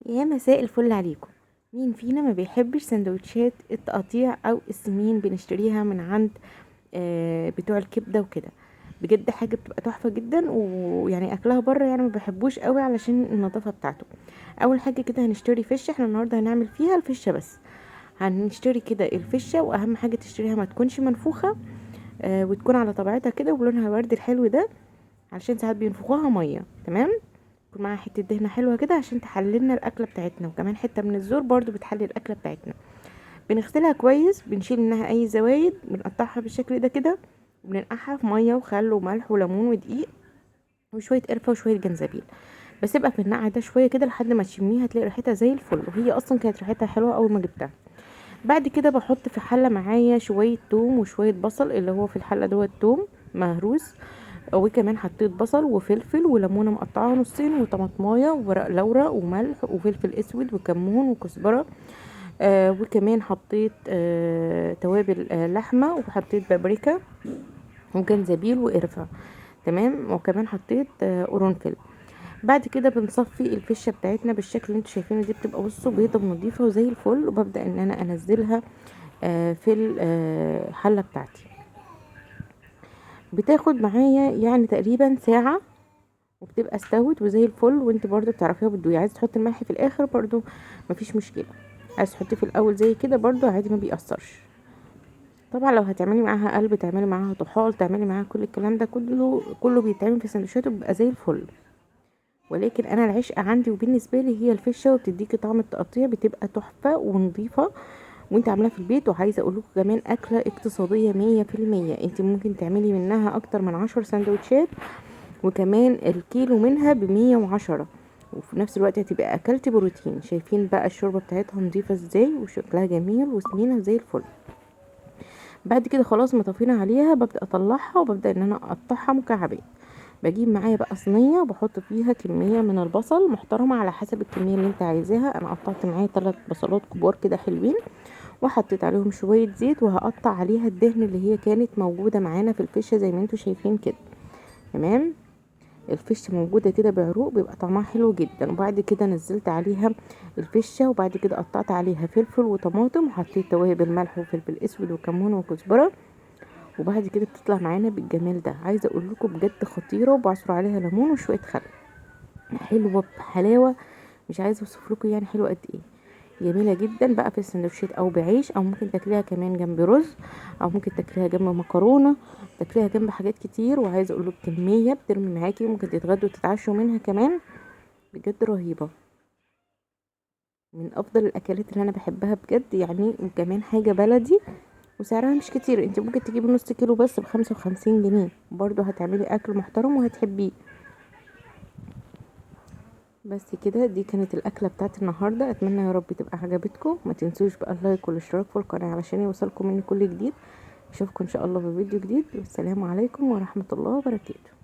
يا مساء الفل عليكم. مين فينا ما بيحبش سندوتشات التقطيع او السمين؟ بنشتريها من عند بتوع الكبده وكده. بجد حاجه بتبقى تحفه جدا، ويعني اكلها بره يعني ما بحبوش قوي علشان النظافه بتاعته. اول حاجه كده هنشتري فشه. احنا النهارده هنعمل فيها الفشه بس. هنشتري كده الفشه، واهم حاجه تشتريها ما تكونش منفوخه، وتكون على طبيعتها كده ولونها الورد الحلو ده، علشان ساعات بينفخوها ميه. تمام. يكون معاها حته دهنه حلوه كده عشان تحللنا الاكله بتاعتنا، وكمان حته من الزور برضو بتحلي الاكله بتاعتنا. بنغسلها كويس، بنشيل منها اي زوايد، بنقطعها بالشكل ده كده، وبننقعها في ميه وخل وملح وليمون ودقيق وشويه قرفه وشويه جنزبيل. بسيبها في النقع ده شويه كده لحد ما تشميها تلاقي ريحتها زي الفل، وهي اصلا كانت ريحتها حلوه اول ما جبتها. بعد كده بحط في حله معايا شويه توم وشويه بصل، اللي هو في الحله دوت توم مهروس، وكمان حطيت بصل وفلفل وليمونه مقطعه نصين وطماطمايه وورق لورا وملح وفلفل اسود وكمون وكزبره. وكمان حطيت توابل لحمه، وحطيت بابريكا وجنزبيل وقرفه. تمام. وكمان حطيت قرنفل. بعد كده بنصفي الفشه بتاعتنا بالشكل اللي انتوا شايفينه دي، بتبقى بصوا بيضه ونضيفه وزي الفل، وببدا ان انا انزلها في الحله بتاعتي. بتاخد معايا يعني تقريبا ساعه، وبتبقى استوت وزي الفل، وانت برضو بتعرفيها بتدوقي. عايز تحطي الملح في الاخر برضو مفيش مشكله، عايز تحطيه في الاول زي كده برضو عادي ما بيأثرش. طبعا لو هتعملي معاها قلب، تعملي معاها طحال، تعملي معاها كل الكلام ده كله بيتعمل في سندوتشات وبيبقى زي الفل. ولكن انا العشق عندي وبالنسبه لي هي الفشه، وبتديكي طعم التقطيع، بتبقى تحفه ونظيفه وانت عاملاها في البيت. وعايزه اقول لكم كمان اكله اقتصاديه 100%. انت ممكن تعملي منها اكتر من 10 سندوتشات، وكمان الكيلو منها ب110، وفي نفس الوقت هتبقى اكلتي بروتين. شايفين بقى الشوربه بتاعتها نظيفه ازاي وشكلها جميل وسمينه زي الفل. بعد كده خلاص ما طفينا عليها، ببدا اطلعها وببدا ان انا اقطعها مكعبات. بجيب معايا بقى صينيه وبحط فيها كميه من البصل محترمه على حسب الكميه اللي انت عايزاها. انا قطعت معايا 3 بصلات كبار كده حلوين، وحطيت عليهم شويه زيت، وهقطع عليها الدهن اللي هي كانت موجوده معانا في الفشه زي ما انتوا شايفين كده. تمام. الفشه موجوده كده بعروق، بيبقى طعمها حلو جدا. وبعد كده نزلت عليها الفشه، وبعد كده قطعت عليها فلفل وطماطم، وحطيت توابل ملح وفلفل اسود وكمون وكزبره. وبعد كده بتطلع معانا بالجمال ده. عايزه اقول لكم بجد خطيره، وبعصر عليها ليمون وشويه خل. حلوه بحلاوه، مش عايزه اوصف لكم يعني حلوه قد ايه. جميله جدا بقى في السندوتشات او بعيش، او ممكن تاكليها كمان جنب رز، او ممكن تاكليها جنب مكرونه، تاكليها جنب حاجات كتير. وعايزه اقول لك كميه بترمي معاكي، ممكن تتغدوا وتتعشوا منها كمان. بجد رهيبه، من افضل الاكلات اللي انا بحبها بجد يعني. وكمان حاجه بلدي وسعرها مش كتير، انت ممكن تجيبي نص كيلو بس ب55 جنيه، برضو هتعملي اكل محترم وهتحبيه. بس كده، دي كانت الاكله بتاعت النهارده. اتمنى يا رب تبقى عجبتكم. ما تنسوش بقى اللايك والاشتراك في القناه علشان يوصلكم مني كل جديد. اشوفكم ان شاء الله في فيديو جديد، والسلام عليكم ورحمه الله وبركاته.